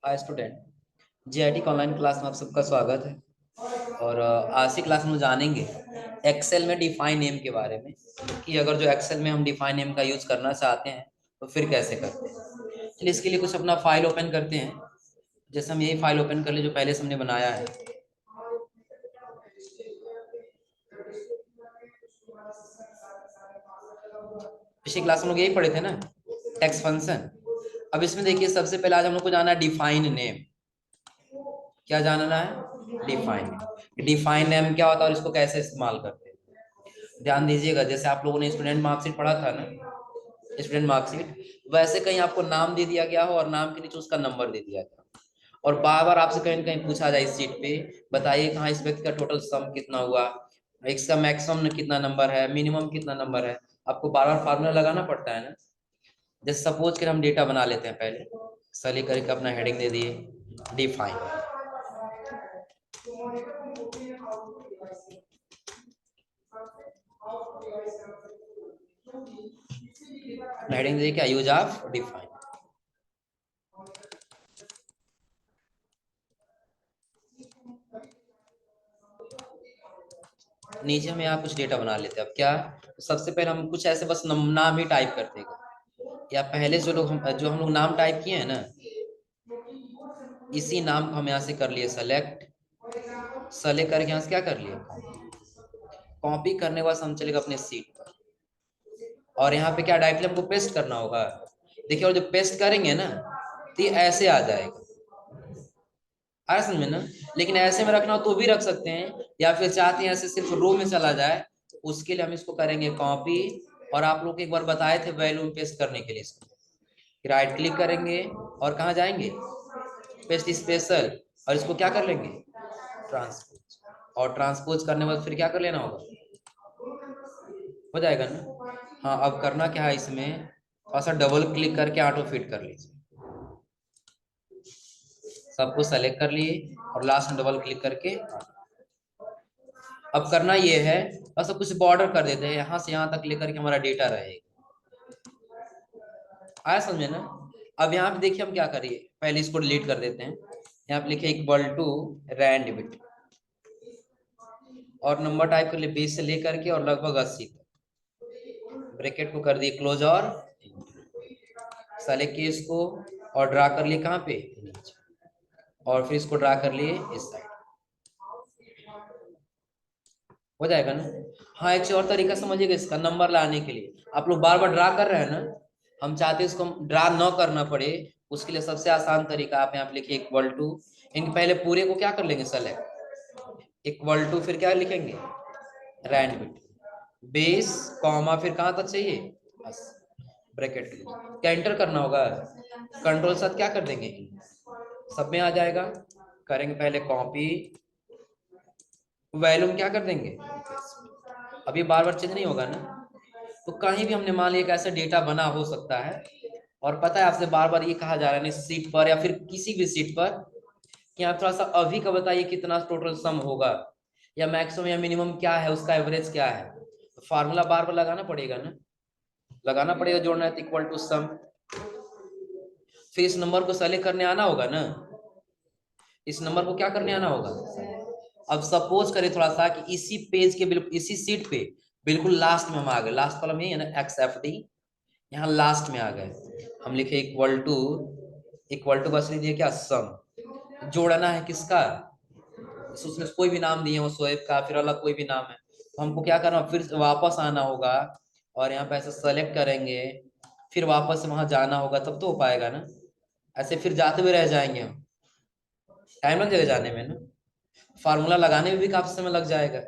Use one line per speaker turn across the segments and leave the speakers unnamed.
Hi student, GIT का online class में आप सबका स्वागत है। और आज की क्लास में हम जानेंगे एक्सेल में डिफाइन नेम के बारे में कि अगर जो एक्सेल में हम डिफाइन नेम का यूज करना चाहते हैं तो फिर कैसे करते हैं। चलिए इसके लिए कुछ अपना फाइल ओपन करते हैं। जैसे हम यही फाइल ओपन कर ले जो पहले से हमने बनाया है। पिछली क्लास में लोग यही पढ़े थे ना, टेक्स्ट फंक्शन। अब इसमें देखिए सबसे पहले आज हम लोग को जाना है डिफाइन नेम। क्या जानना है? डिफाइन। डिफाइन नेम क्या होता है और इसको कैसे इस्तेमाल करते हैं, ध्यान दीजिएगा। जैसे आप लोगों ने स्टूडेंट मार्कशीट पढ़ा था ना, स्टूडेंट मार्कशीट, वैसे कहीं आपको नाम दे दिया गया हो और नाम के नीचे उसका नंबर दे दिया गया और बार बार आपसे कहीं ना कहीं पूछा जाए इस सीट पे, बताइए कहाँ इस व्यक्ति का टोटल सम कितना हुआ, इसका मैक्सिमम कितना नंबर है, मिनिमम कितना नंबर है। आपको बार बार फार्मूला लगाना पड़ता है ना। जैसे सपोज कर हम डेटा बना लेते हैं। पहले सली करके अपना हेडिंग दे दिए डिफाइन। हेडिंग दे क्या, यूज ऑफ डिफाइन। नीचे हम यहाँ कुछ डेटा बना लेते हैं। अब क्या, सबसे पहले हम कुछ ऐसे बस नाम ही टाइप करते हैं। या पहले जो हम लोग नाम टाइप किए हैं ना, इसी नाम को हम यहाँ से कर लिए सेलेक्ट। सेलेक्ट करके यहाँ से क्या कर लिए, कॉपी करने के बाद हम चलेगा अपने सीट पर और यहाँ पे क्या डायरेक्टली हमको पेस्ट करना होगा। देखिए, और जब पेस्ट करेंगे ना तो ये ऐसे आ जाएगा। आया समझ में ना। लेकिन ऐसे में रखना हो तो भी रख सकते हैं, या फिर चाहते हैं ऐसे सिर्फ रो में चला जाए, तो उसके लिए हम इसको करेंगे कॉपी। और आप लोग एक बार बताए थे वैल्यू पेस्ट करने के लिए, इसको राइट क्लिक करेंगे और कहाँ जाएंगे, पेस्ट स्पेशल, और इसको क्या कर लेंगे, ट्रांसपोज। और ट्रांसपोज करने के बाद फिर क्या कर लेना होगा, हो जाएगा ना। हाँ, अब करना क्या है, इसमें थोड़ा सा डबल क्लिक करके ऑटो फिट कर लीजिए। सबको सेलेक्ट कर लिए और लास्ट में डबल क्लिक करके अब करना ये है, बस कुछ बॉर्डर कर देते हैं यहाँ से यहाँ तक लेकर के हमारा डेटा रहेगा। आया समझे ना। अब यहाँ पे देखिए हम क्या करिए, पहले इसको डिलीट कर देते हैं। यहाँ पे लिखे इक्वल टू रैंड बिट और नंबर टाइप कर लिए 20 से लेकर के और लगभग 80 तक। ब्रैकेट को कर दिए क्लोज और सेलेक्ट किए इसको और ड्रा कर लिए कहाँ पे, और फिर इसको ड्रा कर लिए इस साइड। हो जाएगा ना। हाँ, एक और तरीका समझिएगा इसका, नंबर लाने के लिए आप लोग बार बार ड्रा कर रहे हैं ना, हम चाहते हैं इसको ड्रा न करना पड़े। उसके लिए सबसे आसान तरीका, आप यहाँ पे लिखिए इक्वल टू, इनके पहले पूरे को क्या कर लेंगे, सेलेक्ट, इक्वल टू फिर क्या लिखेंगे, रैंड बिट, बेस कॉमा फिर कहाँ तक चाहिए, बस ब्रैकेट क्या एंटर करना होगा, कंट्रोल साथ क्या कर देंगे, सब में आ जाएगा। करेंगे पहले कॉपी, वैल्यूम क्या कर देंगे, अब ये बार बार चेंज नहीं होगा ना। तो कहीं भी हमने मान लिया कि ऐसा डेटा बना हो सकता है और पता है आपसे बार बार ये कहा जा रहा है इस सीट पर या फिर किसी भी सीट पर कि आप थोड़ा सा अभी का बताइए कितना टोटल सम होगा, या मैक्सिमम या मिनिमम क्या है, उसका एवरेज क्या है। तो फार्मूला बार बार लगाना पड़ेगा ना, लगाना पड़ेगा, जोड़ना है इक्वल टू सम। फिर इस नंबर को सेलेक्ट करने आना होगा ना, इस नंबर को क्या करने आना होगा। अब सपोज करें थोड़ा सा कि इसी पेज के बिल्कुल इसी सीट पे बिल्कुल लास्ट में हम आ गए, लास्ट कॉलम यही है ना, एक्स एफ डी, यहाँ लास्ट में आ गए। हम लिखे इक्वल टू बस लीजिए क्या, सम। जोड़ना है किसका, उसने कोई भी नाम दिए हो, शोएब का फिर अलग कोई भी नाम है, तो हमको क्या करना, फिर वापस आना होगा और यहाँ पे ऐसे सेलेक्ट करेंगे, फिर वापस से वहां जाना होगा, तब तो हो पाएगा ना। ऐसे फिर जाते हुए रह जाएंगे हम, टाइम लग जाएगा जाने में ना, फार्मूला लगाने में भी काफी समय लग जाएगा।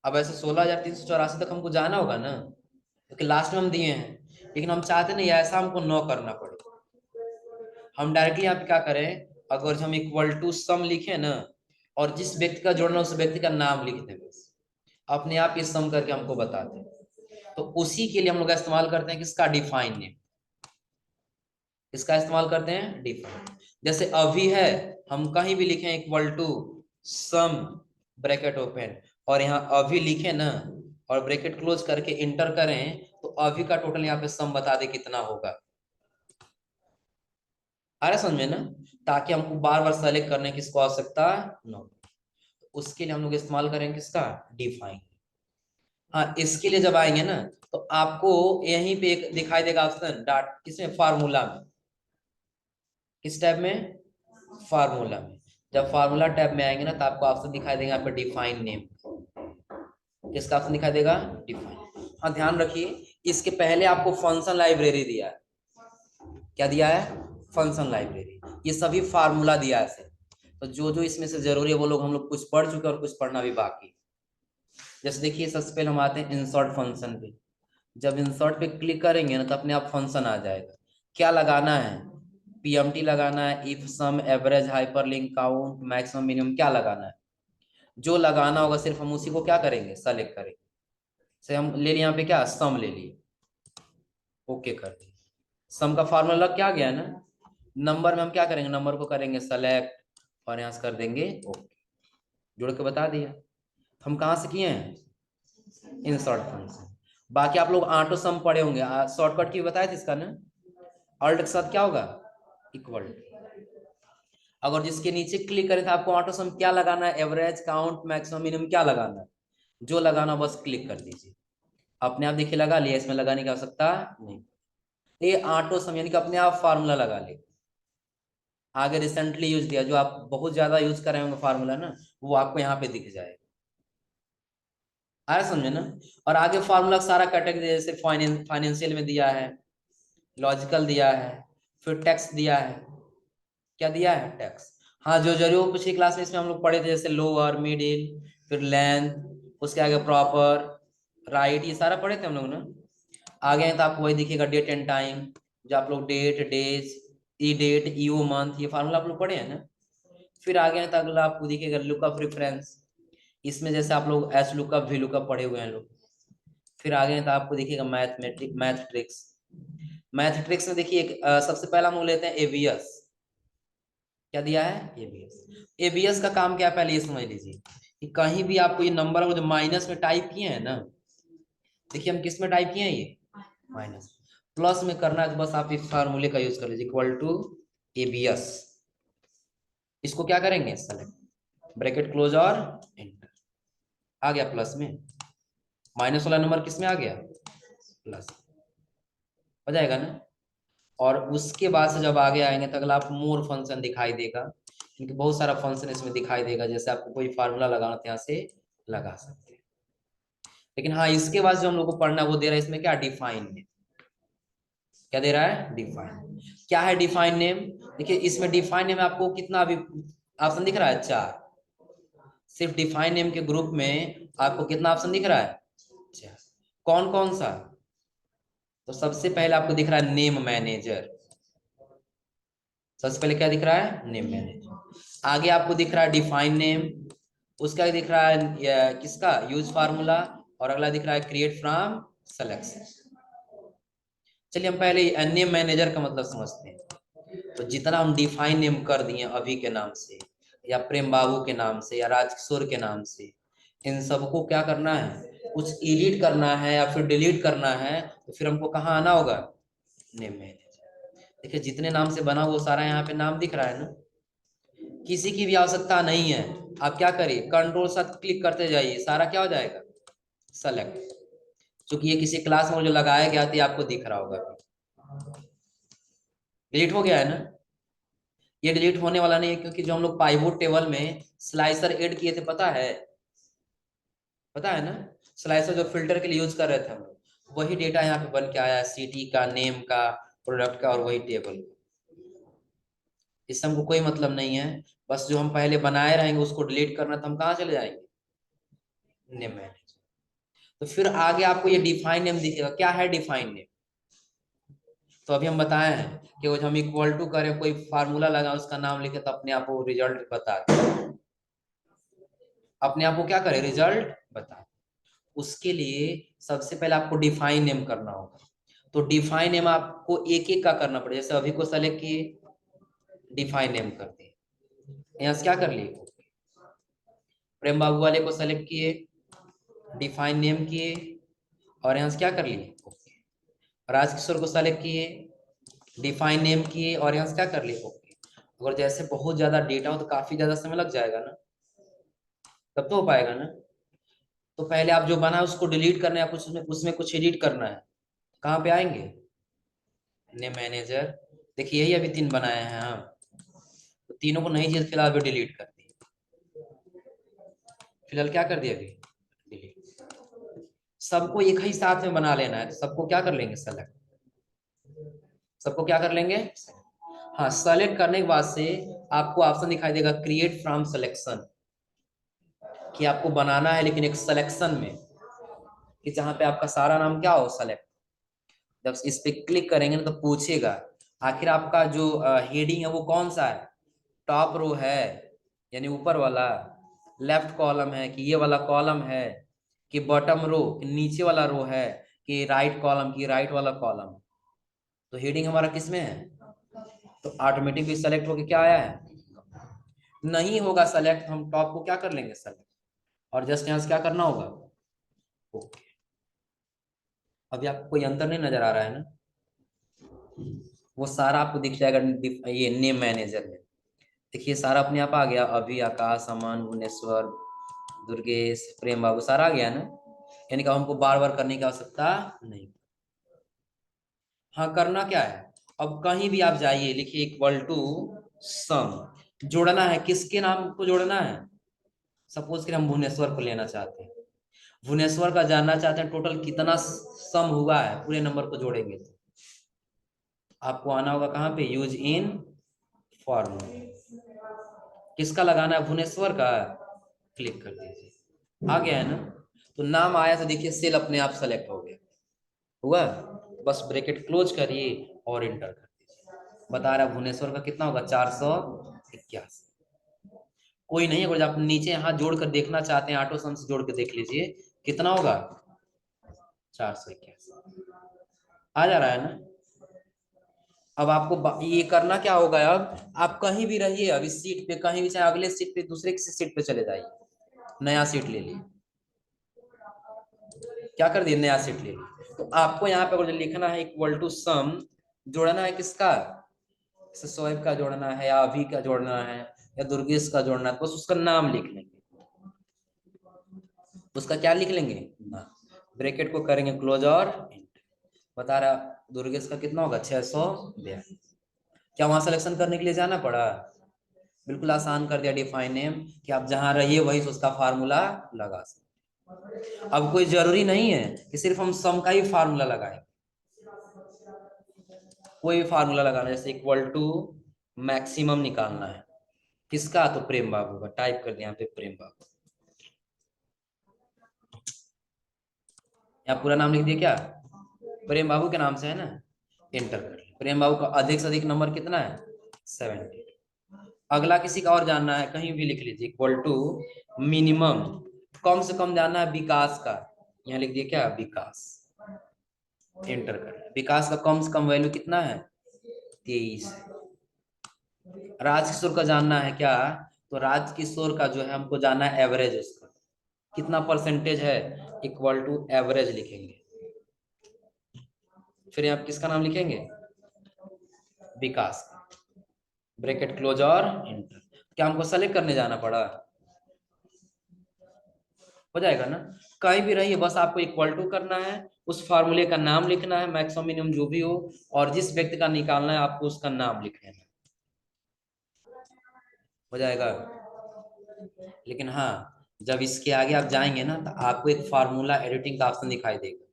अब ऐसे 16,384 तक हमको जाना होगा ना, क्योंकि लास्ट में हम दिए हैं, लेकिन हम चाहते नहीं ऐसा हमको न करना पड़े। हम डायरेक्टली यहाँ पे क्या करें, अगर हम इक्वल टू सम लिखे ना और जिस व्यक्ति का जोड़ना उस व्यक्ति का नाम लिख दें, बस अपने आप ये सम करके हमको बताते हैं। तो उसी के लिए हम लोग इस्तेमाल करते हैं किसका, डिफाइन नेम। इसका इस्तेमाल करते हैं डिफाइन। जैसे अभी है, हम कहीं भी लिखें equal to sum bracket open और यहाँ अभी लिखे ना और ब्रैकेट क्लोज करके इंटर करें, तो अभी का टोटल यहाँ पे सम बता दे कितना होगा। आ रहा समझ में ना, ताकि हमको बार बार सेलेक्ट करने की इसको आवश्यकता न, उसके लिए हम लोग इस्तेमाल करेंगे किसका, डिफाइन। हाँ, इसके लिए जब आएंगे ना तो आपको यहीं पे एक दिखाई देगा ऑप्शन डाट, किसमें, फार्मूला में। किस टैब में, फार्मूला में। जब फार्मूला टैब में आएंगे ना तो आपको ऑप्शन दिखाई देगा यहाँ पे डिफाइन नेम। किसका ऑप्शन दिखाई देगा, डिफाइन। हाँ ध्यान रखिए, इसके पहले आपको फंक्शन लाइब्रेरी दिया है। क्या दिया है, फंक्शन लाइब्रेरी। ये सभी फार्मूला दिया है इसे। तो जो जो इसमें से जरूरी है वो लोग हम लोग कुछ पढ़ चुके हैं और कुछ पढ़ना भी बाकी। जैसे देखिए सबसे पहले हम आते हैं इंसर्ट फंक्शन पे। जब इंसर्ट पे क्लिक करेंगे ना तो अपने आप फंक्शन आ जाएगा। क्या लगाना है, पीएमटी लगाना है, if sum average hyperlink count maximum minimum, क्या लगाना है। जो लगाना होगा सिर्फ हम उसी को क्या करेंगे, सेलेक्ट करेंगे। से हम ले लिए यहाँ पे क्या, सम ले लिए, ओके कर दिए। सम का फार्मूला लग क्या गया ना। नंबर में हम क्या करेंगे, नंबर को करेंगे सेलेक्ट और यहाँ से कर देंगे ओके, जुड़ के बता दिया। हम कहाँ से किए हैं, इंसर्ट फंक्शन। बाकी आप लोग ऑटो सम पढ़े होंगे, शॉर्टकट की बताए थे इसका ना, ऑल्ट के साथ क्या होगा, इक्वल। अगर जिसके नीचे क्लिक करें तो आपको ऑटो सम क्या लगाना है, एवरेज काउंट मैक्सिमम मिनिमम क्या लगाना है, जो लगाना बस क्लिक कर दीजिए। अपने आप देखिए लगा लिया, इसमें लगाने की आवश्यकता नहीं। ये ऑटो सम यानी कि अपने आप फार्मूला लगा ले। आगे रिसेंटली यूज दिया, जो आप बहुत ज्यादा यूज कर रहे होंगे फार्मूला ना, वो आपको यहाँ पे दिख जाएगा। आ रहा समझे ना। और आगे फार्मूला सारा कैटेगरी, जैसे फाइनेंशियल में दिया है, लॉजिकल दिया है, फिर टैक्स दिया है। क्या दिया है, टैक्स। हाँ, जो जरूर पिछली क्लास में इसमें हम लोग पढ़े थे, जैसे लोअर मिडिल, फिर लेंथ, उसके आगे प्रॉपर, राइट, ये सारा पढ़े थे हम लोग ना। आगे तो आपको वही दिखेगा, डेट एंड टाइम, जो आप लोग डेट, डेज, ई डेट, ईओ मंथ, ये फार्मूला आप लोग पढ़े हैं ना। फिर आगे तो अगला आपको दिखेगा लुकअप रेफरेंस। इसमें जैसे आप लोग एच लुकअप, वी लुकअप पढ़े हुए हैं लोग। फिर आगे तो आपको दिखेगा मैथ ट्रिक्स। मैथ ट्रिक्स में देखिए सबसे पहला हम लोग लेते हैं एवीएस। क्या दिया है, एबीएस। एबीएस का काम क्या है, पहले ये समझ लीजिए कि कहीं भी आपको ये नंबर जो माइनस में टाइप किए हैं ना, देखिए हम किस में टाइप किए हैं, ये माइनस। प्लस में करना है तो बस आप इस फार्मूले का यूज कर लीजिए, इक्वल टू एबीएस। इसको क्या करेंगे, सेलेक्ट, ब्रैकेट क्लोज और एंटर। आ गया प्लस में, माइनस वाला नंबर किस में आ गया, प्लस, हो जाएगा ना। और उसके बाद से जब आगे आएंगे तो अगला आप मोर फंक्शन दिखाई देगा, क्योंकि बहुत सारा फंक्शन इसमें दिखाई देगा। जैसे आपको कोई फार्मूला लगाना तो यहाँ से लगा सकते हैं। लेकिन हाँ, इसके बाद जो हम लोग को पढ़ना वो दे रहा है इसमें क्या, डिफाइन नेम। क्या दे रहा है, डिफाइन। क्या है डिफाइन नेम, देखिए इसमें डिफाइन नेम आपको कितना अभी ऑप्शन दिख रहा है, 4। सिर्फ डिफाइन नेम के ग्रुप में आपको कितना ऑप्शन दिख रहा है, 4। कौन कौन सा, तो सबसे पहले आपको दिख रहा है नेम मैनेजर। सबसे पहले क्या दिख रहा है, नेम मैनेजर। आगे आपको दिख रहा है डिफाइन नेम, उसका दिख रहा है किसका, यूज फार्मूला, और अगला दिख रहा है क्रिएट फ्रॉम सिलेक्शन। चलिए हम पहले नेम मैनेजर का मतलब समझते हैं। तो जितना हम डिफाइन नेम कर दिए अभी के नाम से, या प्रेम बाबू के नाम से, या राजकिशोर के नाम से, इन सबको क्या करना है, कुछ एडिट करना है या फिर डिलीट करना है, तो फिर हमको कहाँ आना होगा, नेम मैनेजर। देखिए जितने नाम से बना वो सारा यहाँ पे नाम दिख रहा है ना, किसी की भी आवश्यकता नहीं है। आप क्या करिए, कंट्रोल साथ क्लिक करते जाइए, सारा क्या हो जाएगा, सेलेक्ट। क्योंकि ये किसी क्लास में जो लगाया गया था आपको दिख रहा होगा, डिलीट हो गया है ना। ये डिलीट होने वाला नहीं है, क्योंकि जो हम लोग पाइवोट टेबल में स्लाइसर ऐड किए थे, पता है, पता है ना। स्लाइसर जो फिल्टर के लिए यूज कर रहे थे हम लोग, वही डेटा यहाँ पे बन के आया है, सिटी का, नेम का, प्रोडक्ट का, और वही टेबल। इससे हमको कोई मतलब नहीं है। बस जो हम पहले बनाए रहेंगे उसको डिलीट करना, तो हम कहाँ चले जाएंगे, नेम मैनेजर। तो फिर आगे आपको ये डिफाइन नेम दिखेगा। क्या है डिफाइन नेम, तो अभी हम बताए हैं कि वो हम इक्वल टू करें, कोई फार्मूला लगा, उसका नाम लिखे, तो अपने आप वो रिजल्ट बता दे। अपने आप को क्या करे, रिजल्ट बता। उसके लिए सबसे पहले आपको डिफाइन नेम करना होगा। तो डिफाइन नेम आपको एक एक का करना पड़ेगा। जैसे अभी को सेलेक्ट किए, डिफाइन नेम कर दिए, यहाँ से क्या कर लिए, प्रेम बाबू वाले को सेलेक्ट किए, डिफाइन नेम किए, और यहाँ से क्या कर लिए, राजकिशोर को सेलेक्ट किए, डिफाइन नेम किए और यहाँ से क्या कर लिए, ओके। अगर जैसे बहुत ज्यादा डेटा हो तो काफी ज्यादा समय लग जाएगा ना, तब तो हो पाएगा ना। तो पहले आप जो बना उसको डिलीट करना है, कुछ उसमें उसमें कुछ एडिट करना है, कहाँ पे आएंगे, नेम मैनेजर। देखिए यही अभी 3 बनाए हैं हम, तो तीनों को नई चीज फिलहाल भी डिलीट कर दी, फिलहाल क्या कर दिया अभी, डिलीट। सबको एक ही साथ में बना लेना है, तो सबको क्या कर लेंगे, सेलेक्ट। सबको क्या कर लेंगे, हाँ सेलेक्ट करने के बाद से आपको ऑप्शन दिखाई देगा क्रिएट फ्रॉम सिलेक्शन, कि आपको बनाना है लेकिन एक सिलेक्शन में, कि जहां पे आपका सारा नाम क्या हो, सेलेक्ट। जब इस पे क्लिक करेंगे ना तो पूछेगा आखिर आपका जो हेडिंग है वो कौन सा है, टॉप रो है यानी ऊपर वाला, लेफ्ट कॉलम है कि ये वाला कॉलम है, कि बॉटम रो कि नीचे वाला रो है, कि राइट कॉलम की राइट वाला कॉलम। तो हेडिंग हमारा किस में है, तो ऑटोमेटिकली सेलेक्ट होके क्या आया है, नहीं होगा सेलेक्ट, हम टॉप को क्या कर लेंगे, सेलेक्ट। और जस्ट यहाँ से क्या करना होगा, ओके। अभी आपको कोई अंतर नहीं नजर आ रहा है ना, वो सारा आपको दिख जाएगा ये नेम मैनेजर में। देखिए सारा अपने आप आ गया, अभी, आकाश, अमन, भुवनेश्वर, दुर्गेश, प्रेम बाबू, सारा आ गया ना, यानी कि हमको बार बार करने की आवश्यकता नहीं। हाँ करना क्या है, अब कहीं भी आप जाइए, लिखिए इक्वल टू सम, जोड़ना है, किसके नाम को जोड़ना है, सपोज कि हम भुवनेश्वर को लेना चाहते हैं, भुवनेश्वर का जानना चाहते हैं टोटल कितना सम हुआ है, पूरे नंबर को जोड़ेंगे तो आपको आना होगा कहाँ पे, यूज इन फॉर्मूला, किसका लगाना है, भुवनेश्वर का, क्लिक कर दीजिए, आ गया है ना। तो नाम आया तो देखिए सेल अपने आप सेलेक्ट हो गया, हुआ, बस ब्रैकेट क्लोज करिए और इंटर कर दीजिए। बता रहा भुवनेश्वर का कितना होगा, 481। कोई नहीं, अगर आप नीचे यहाँ जोड़ कर देखना चाहते हैं, ऑटो सम से जोड़ कर देख लीजिए कितना होगा, 481 आ जा रहा है ना। अब आपको ये करना क्या होगा, अब आप कहीं भी रहिए, अब इस सीट पे कहीं भी, चाहे अगले सीट पे, दूसरे किसी सीट पे चले जाइए, नया सीट ले लिए, क्या कर दिए, नया सीट ले लिए। तो आपको यहाँ पे अगर लिखना है इक्वल टू सम, जोड़ना है किसका, शोएब का जोड़ना है, या अभी का जोड़ना है, या दुर्गेश का जोड़ना है, तो बस उसका नाम लिख लेंगे, उसका क्या लिख लेंगे ना, ब्रैकेट को करेंगे क्लोज और एंटर। बता रहा दुर्गेश का कितना होगा, 642। क्या वहां सिलेक्शन करने के लिए जाना पड़ा, बिल्कुल आसान कर दिया डिफाइन नेम, कि आप जहां रहिए वही से उसका फार्मूला लगा सकते। अब कोई जरूरी नहीं है कि सिर्फ हम सम का ही फार्मूला लगाएं, कोई भी फार्मूला लगाना, जैसे इक्वल टू मैक्सिमम निकालना है किसका, तो प्रेम बाबू का, टाइप कर दिया यहाँ पे प्रेम बाबू, यहाँ पूरा नाम लिख दिया क्या, प्रेम बाबू के नाम से है ना, एंटर कर लिया। प्रेम बाबू का अधिक से अधिक नंबर कितना है, 70। अगला किसी का और जानना है, कहीं भी लिख लीजिए इक्वल टू मिनिमम, कम से कम जानना है विकास का, यहाँ लिख दिए क्या, विकास, एंटर कर लिया। विकास का कम से कम वैल्यू कितना है, 23। राजकिशोर का जानना है क्या, तो राजकिशोर का जो है हमको जानना है एवरेज, उसका कितना परसेंटेज है, इक्वल टू एवरेज लिखेंगे। फिर आप किसका नाम लिखेंगे, विकास, ब्रैकेट क्लोज और एंटर। क्या हमको सेलेक्ट करने जाना पड़ा, हो जाएगा ना। कहीं भी रहिए, बस आपको इक्वल टू करना है, उस फार्मूले का नाम लिखना है, मैक्सिमम मिनिमम जो भी हो, और जिस व्यक्ति का निकालना है आपको उसका नाम लिख लेना है, हो जाएगा। लेकिन हाँ, जब इसके आगे आप जाएंगे ना तो आपको एक फार्मूला एडिटिंग का ऑप्शन दिखाई देगा।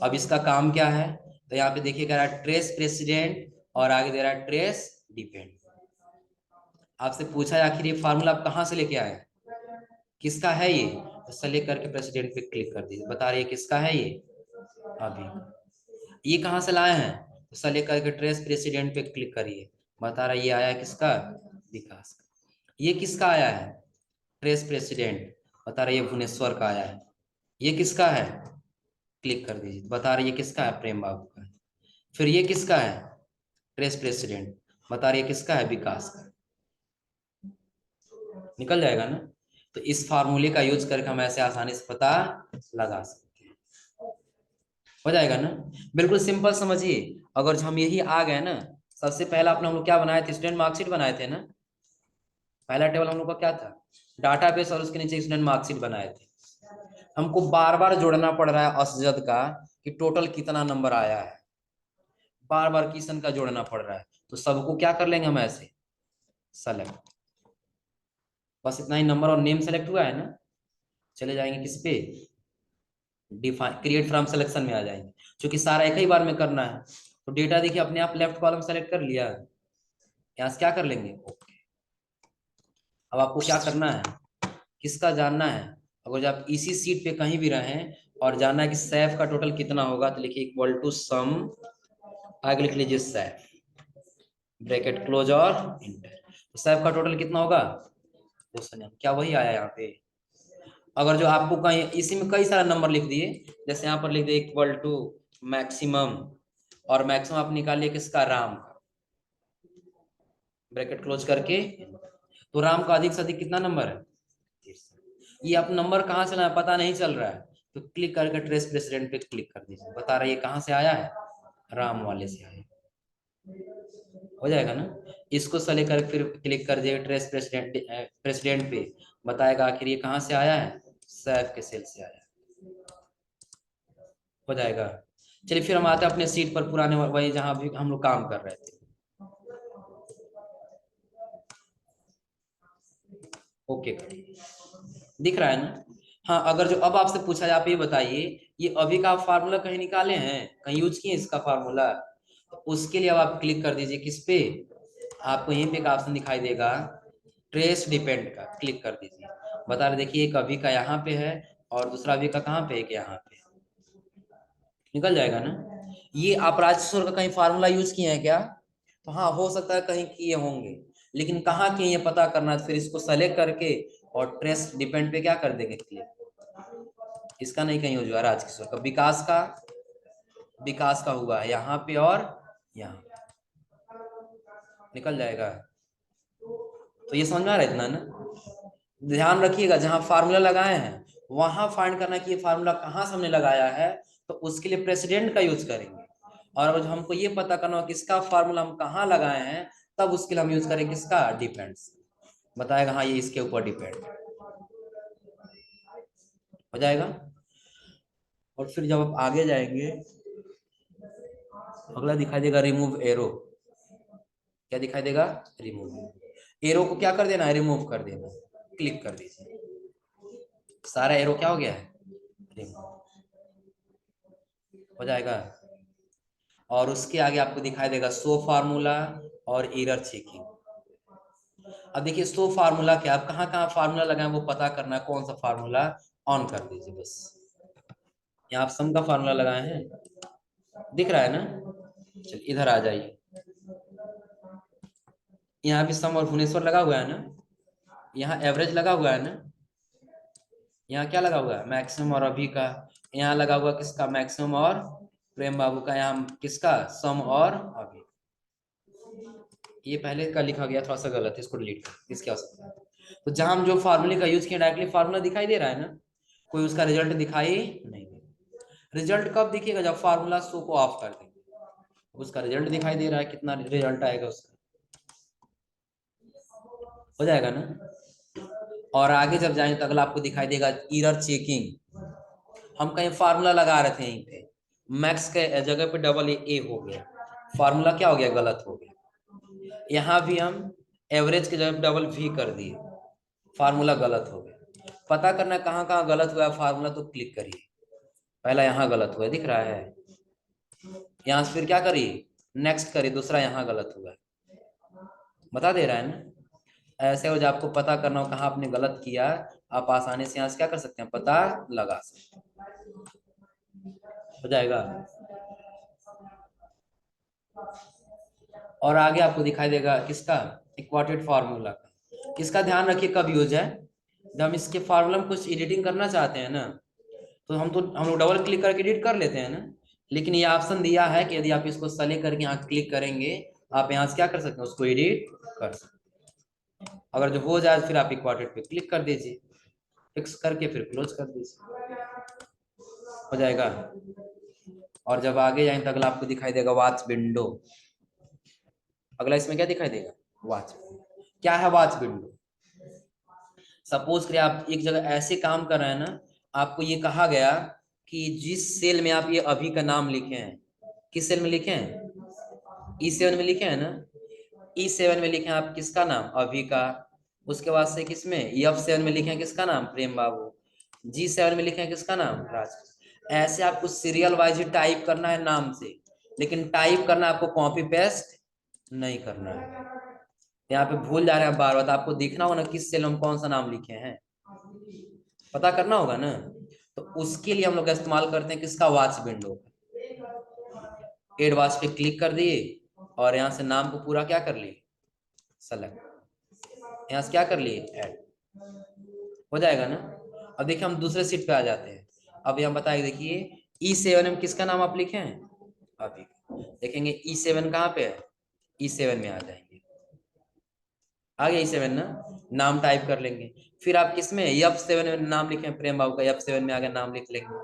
अब इसका काम क्या है, तो यहाँ पे देखिए कह रहा है ट्रेस प्रेसिडेंट, और आगे दे रहा है ट्रेस डिपेंड। आपसे पूछा है आखिर ये फार्मूला आप कहाँ से लेके आए, किसका है ये, तो सेलेक्ट करके प्रेसिडेंट पे क्लिक कर दीजिए, बता रही है किसका है ये, अभी। ये कहाँ से लाए हैं, तो सेलेक्ट करके ट्रेस प्रेसिडेंट पे क्लिक करिए, बता रहा है ये आया है किसका, विकास का। ये किसका आया है, ट्रेस प्रेसिडेंट, बता रहा है ये भुवनेश्वर का आया है। ये किसका है, क्लिक कर दीजिए, बता रही है किसका है, प्रेम बाबू का है। फिर ये किसका है, ट्रेस प्रेसिडेंट, बता रही है किसका है, विकास का। निकल जाएगा ना। तो इस फार्मूले का यूज करके हम ऐसे आसानी से पता लगा सकते हैं। हो जाएगा ना। बिल्कुल सिंपल समझिए। अगर हम यही आ गए ना, सबसे पहला अपने हम लोग क्या बनाए थे, स्टूडेंट मार्कशीट बनाए थे ना। पहला टेबल हम लोग का क्या था, डाटाबेस, और उसके नीचे स्टूडेंट मार्कशीट बनाए थे। हमको बार बार जोड़ना पड़ रहा है असजद का कि टोटल कितना नंबर आया है, बार बार किशन का जोड़ना पड़ रहा है। तो सबको क्या कर लेंगे हम ऐसे, सेलेक्ट, बस इतना ही नंबर और नेम सेलेक्ट हुआ है ना। चले जाएंगे किस पे, डिफाइन क्रिएट फ्रॉम सिलेक्शन में आ जाएंगे, क्योंकि सारा एक ही बार में करना है। तो डेटा देखिए अपने आप लेफ्ट कॉलम सेलेक्ट कर लिया, यहाँ से क्या कर लेंगे ओके। अब आपको क्या करना है, किसका जानना है, अगर जब आप इसी सीट पे कहीं भी रहें और जानना है कि सैफ का टोटल कितना होगा, तो लिखिए इक्वल टू सम, आगे लिख लीजिए सैफ, ब्रैकेट क्लोज और इंटर। तो सैफ का टोटल कितना होगा, क्वेश्चन क्या वही आया यहाँ पे। अगर जो आपको कहीं इसी में कई सारा नंबर लिख दिए, जैसे यहाँ पर लिख दिए इक्वल टू मैक्सिमम, और मैक्सिमम आप निकालिए किसका, राम का, ब्रैकेट क्लोज करके। तो राम का अधिक से अधिक कितना नंबर है, ये आप नंबर कहाँ से लाए पता नहीं चल रहा है, तो क्लिक करके ट्रेस प्रेसिडेंट पे क्लिक कर दीजिए, बता रहा है ये कहाँ से आया है, राम वाले से आया। हो जाएगा ना। इसको सेलेक्ट कर फिर क्लिक कर दिए ट्रेस प्रेसिडेंट, प्रेसिडेंट पे, बताएगा आखिर ये कहाँ से आया है, सैफ के सेल से आया है। हो जाएगा। चलिए फिर हम आते हैं अपने सीट पर, पुराने वही जहां भी हम लोग काम कर रहे थे। ओके, दिख रहा है ना। हाँ, अगर जो अब आपसे पूछा जाए, आप ये बताइए, ये अभी का फार्मूला कहीं निकाले हैं, कहीं यूज किए इसका फार्मूला, तो उसके लिए अब आप क्लिक कर दीजिए किस पे, आपको यहीं पे एक ऑप्शन दिखाई देगा ट्रेस डिपेंड का, क्लिक कर दीजिए। बता रहे देखिए एक अभी का यहाँ पे है, और दूसरा अभी का कहाँ पे, एक यहाँ पे, निकल जाएगा ना। ये आप राजकिशोर का कहीं फार्मूला यूज किए हैं क्या, तो हाँ हो सकता है कहीं किए होंगे, लेकिन कहाँ किए ये पता करना है, फिर इसको सेलेक्ट करके और ट्रेस डिपेंड पे क्या कर देंगे क्लिक। इसका नहीं कहीं हो जाएगा, राजकिशोर का, विकास का हुआ है यहाँ पे और यहाँ, निकल जाएगा। तो ये समझ में आ रहा है इतना ना। ध्यान रखिएगा जहां फार्मूला लगाए हैं वहां फाइंड करना कि ये फार्मूला कहाँ से हमने लगाया है, तो उसके लिए प्रेसिडेंट का यूज करेंगे। और अगर हमको ये पता करना हो किसका फार्मूला हम कहाँ लगाए हैं, तब उसके लिए हम यूज करेंगे किसका, डिपेंड्स, बताएगा हाँ ये इसके ऊपर डिपेंड हो जाएगा। और फिर जब आप आगे जाएंगे, अगला दिखाई देगा रिमूव एरो, क्या दिखाई देगा, रिमूव एरो को क्या कर देना है, रिमूव कर देना, क्लिक कर दीजिए, सारा एरो क्या हो गया है, रिमूव हो जाएगा। और उसके आगे आपको दिखाई देगा शो फार्मूला और एरर चेकिंग। अब देखिए शो फार्मूला क्या, आप कहाँ कहाँ फार्मूला लगाए वो पता करना है, कौन सा फार्मूला, ऑन कर दीजिए बस। यहाँ आप सम का फार्मूला लगाए हैं, दिख रहा है ना। चलिए इधर आ जाइए, यहाँ भी सम और भुवनेश्वर लगा हुआ है ना, यहाँ एवरेज लगा हुआ है ना, यहाँ क्या लगा हुआ है, मैक्सिमम और अभी का, यहाँ लगा हुआ किसका, मैक्सिमम और प्रेम बाबू का, यहाँ किसका, सम और अभी। ये पहले का लिखा गया थोड़ा सा गलत है, इसको डिलीट कर, इसकी आवश्यकता है। तो जहां हम जो फार्मूले का यूज किया, डायरेक्टली फार्मूला दिखाई दे रहा है ना, कोई उसका रिजल्ट दिखाई नहीं दे। रिजल्ट कब दिखेगा, जब फार्मूला शो को ऑफ कर देंगे, उसका रिजल्ट दिखाई दे रहा है, कितना रिजल्ट आएगा उसका, हो जाएगा ना। और आगे जब जाएंगे तो अगला आपको दिखाई देगा एरर चेकिंग। हम कहीं फार्मूला लगा रहे थे यहीं पे, मैक्स के जगह पे डबल ए हो गया, फार्मूला क्या हो गया, गलत हो गया। यहाँ भी हम एवरेज के जगह डबल वी कर दिए, फार्मूला गलत हो गया। पता करना कहाँ कहाँ गलत हुआ है फार्मूला, तो क्लिक करिए, पहला यहाँ गलत हुआ दिख रहा है, यहाँ से फिर क्या करिए, नेक्स्ट करिए, दूसरा यहाँ गलत हुआ है, बता दे रहा है ना। ऐसे हो जब आपको पता करना हो कहाँ आपने गलत किया, आप आसानी से यहाँ से क्या कर सकते हैं, पता लगा सकते हैं, हो जाएगा। और आगे आपको दिखाई देगा किसका, इक्वाटेड फार्मूला का, किसका ध्यान रखिए कब यूज है, जब हम इसके फार्मूला में कुछ एडिटिंग करना चाहते हैं ना, तो हम लोग डबल क्लिक करके एडिट कर लेते हैं ना, लेकिन ये ऑप्शन दिया है कि यदि आप इसको सेलेक्ट करके यहाँ क्लिक करेंगे, आप यहाँ से क्या कर सकते हैं, उसको एडिट कर सकते हैं। अगर जो हो जाए फिर आप इक्वाटेड पे क्लिक कर दीजिए, फिक्स करके फिर क्लोज कर दीजिए, हो जाएगा। और जब आगे जाएं तो अगला आपको दिखाई देगा वॉच विंडो। अगला इसमें क्या दिखाई देगा? वॉच। क्या है वॉच विंडो? सपोज करिए आप एक जगह ऐसे काम कर रहे हैं ना, आपको ये कहा गया कि जिस सेल में आप ये अभी का नाम लिखे हैं, किस सेल में लिखे हैं? E7 में लिखे हैं ना। E7 में लिखे हैं आप किसका नाम? अभी का। उसके बाद से किसमें? F7 में लिखे हैं किसका नाम? प्रेम बाबू। G7 में लिखे हैं किसका नाम? राज। ऐसे आपको सीरियल वाइज ही टाइप करना है नाम से, लेकिन टाइप करना आपको कॉपी पेस्ट नहीं करना है। यहाँ पे भूल जा रहे हैं बार बार, आपको देखना होगा ना किस सेल में कौन सा नाम लिखे हैं, पता करना होगा ना। तो उसके लिए हम लोग इस्तेमाल करते हैं किसका? Watch window. एड वॉच पे क्लिक कर दिए और यहाँ से नाम को पूरा क्या कर लिए? सेलेक्ट। यहाँ से क्या कर लिए? ऐड। हो जाएगा ना। अब देखिए हम दूसरे सीट पे आ जाते हैं। अब यहाँ बताइए, देखिए E7 में किसका नाम आप लिखे हैं? अभी। देखेंगे E7 कहाँ पे है? E7 में आ जाएंगे। आ गया E7 ना, नाम टाइप कर लेंगे। फिर आप किसमें? F7 में नाम लिखे हैं प्रेम बाबू का, F7 में आ गया, नाम लिख लेंगे।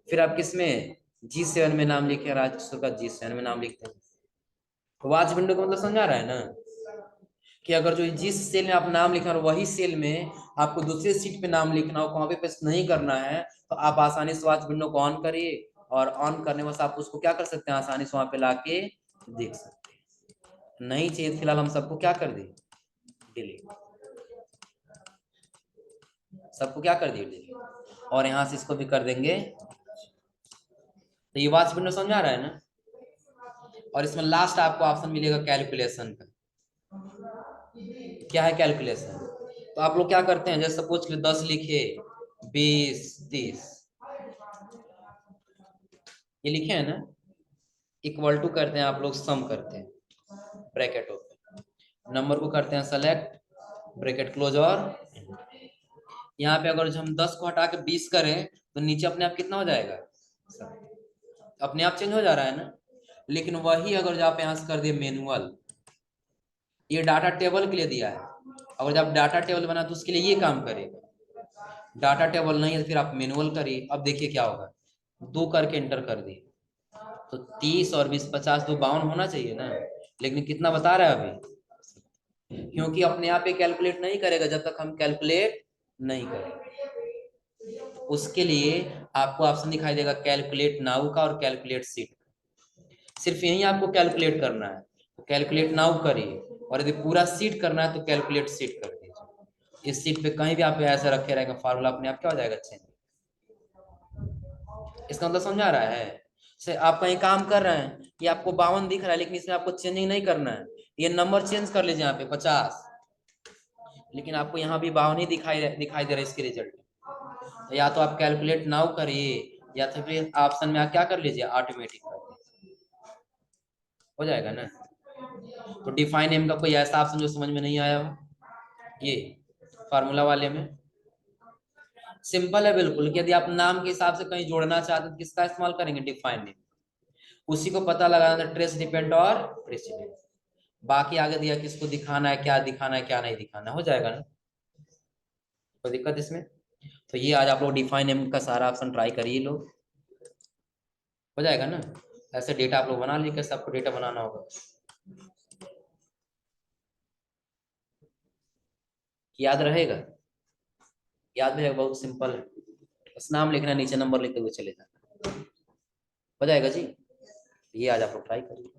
फिर आप किसमें? G7 में नाम लिखे हैं राजकिशोर का, G7 में नाम लिखते हैं। वॉच विंडो का मतलब समझा रहा है ना, कि अगर जो जिस सेल में आप नाम लिखा और वही सेल में आपको दूसरे सीट पे नाम लिखना हो, कॉपी पेस्ट नहीं करना है, तो आप आसानी से वॉच विंडो को ऑन करिए और ऑन करने में आप उसको क्या कर सकते हैं? आसानी से वहां पे लाके देख सकते हैं। नहीं चाहिए फिलहाल हम सबको क्या कर दिए? डिलीट। सबको क्या कर दिए? डिलीट। और यहाँ से इसको भी कर देंगे। तो ये वॉच विंडो समझा रहा है ना। और इसमें लास्ट आपको ऑप्शन मिलेगा कैलकुलेशन का। क्या है कैलकुलेशन? तो आप लोग क्या करते हैं, जैसे सपोज 10 लिखे, 20, 30, ये लिखे हैं ना, इक्वल टू करते हैं आप लोग, सम करते हैं, ब्रैकेट ओपन, नंबर को करते हैं सेलेक्ट, ब्रैकेट क्लोज। और यहाँ पे अगर हम 10 को हटा के 20 करें तो नीचे अपने आप कितना हो जाएगा? अपने आप चेंज हो जा रहा है ना। लेकिन वही अगर आप यहाँ से कर दिए मैनुअल, ये डाटा टेबल के लिए दिया है, अगर जब डाटा टेबल बना तो उसके लिए ये काम करेगा। डाटा टेबल नहीं है तो फिर आप मैनुअल करिए। अब देखिए क्या होगा, 2 करके एंटर कर दिए तो 30 और 20, 50, तो 52 होना चाहिए ना। लेकिन कितना बता रहा है अभी? क्योंकि अपने आप ये कैलकुलेट नहीं करेगा जब तक हम कैलकुलेट नहीं करेंगे। उसके लिए आपको ऑप्शन दिखाई देगा कैलकुलेट नाउ का और कैलकुलेट सीट। सिर्फ यही आपको कैलकुलेट करना है तो कैलकुलेट नाउ करिए, और यदि पूरा सीट करना है तो कैलकुलेट सीट कर दीजिए। इस सीट पे कहीं भी आप ऐसे रखे रहेंगे, फार्मूला अपने आप क्या हो जाएगा? चेंज। इसका मतलब समझा रहा है। से आप कहीं काम कर रहे हैं, ये आपको 52 दिख रहा है, लेकिन इसमें आपको चेंजिंग नहीं करना है। ये नंबर चेंज कर लीजिए यहाँ पे 50, लेकिन आपको यहाँ भी 52 ही दिखाई दे रहा है इसके रिजल्ट। तो या तो आप कैलकुलेट नाउ करिए, या तो फिर ऑप्शन में आप क्या कर लीजिए? ऑटोमेटिक कर दीजिए। हो जाएगा ना। तो डिफाइन एम का कोई ऐसा ऑप्शन जो समझ में नहीं आया हो? ये फार्मूला वाले में सिंपल है बिल्कुल, कि यदि आप नाम के हिसाब से कहीं जोड़ना चाहते हैं तो किसका इस्तेमाल करेंगे? Define name. उसी को पता लगाना था, ट्रेस, डिपेंड और प्रेसिडेंट। बाकी आगे दिया किसको दिखाना है, क्या दिखाना है, क्या नहीं दिखाना, हो जाएगा ना। कोई दिक्कत इसमें? तो ये आज आप लोग डिफाइन नेम का सारा ऑप्शन ट्राई करिए लोग, हो जाएगा ना। ऐसे डेटा आप लोग बना लीजिए, कैसे आपको डेटा बनाना होगा, याद रहेगा? याद रहेगा, बहुत सिंपल है। बस नाम लिखना, नीचे नंबर लिखते हुए चले जाना, हो जाएगा जी। ये आज आप लोग ट्राई करिए।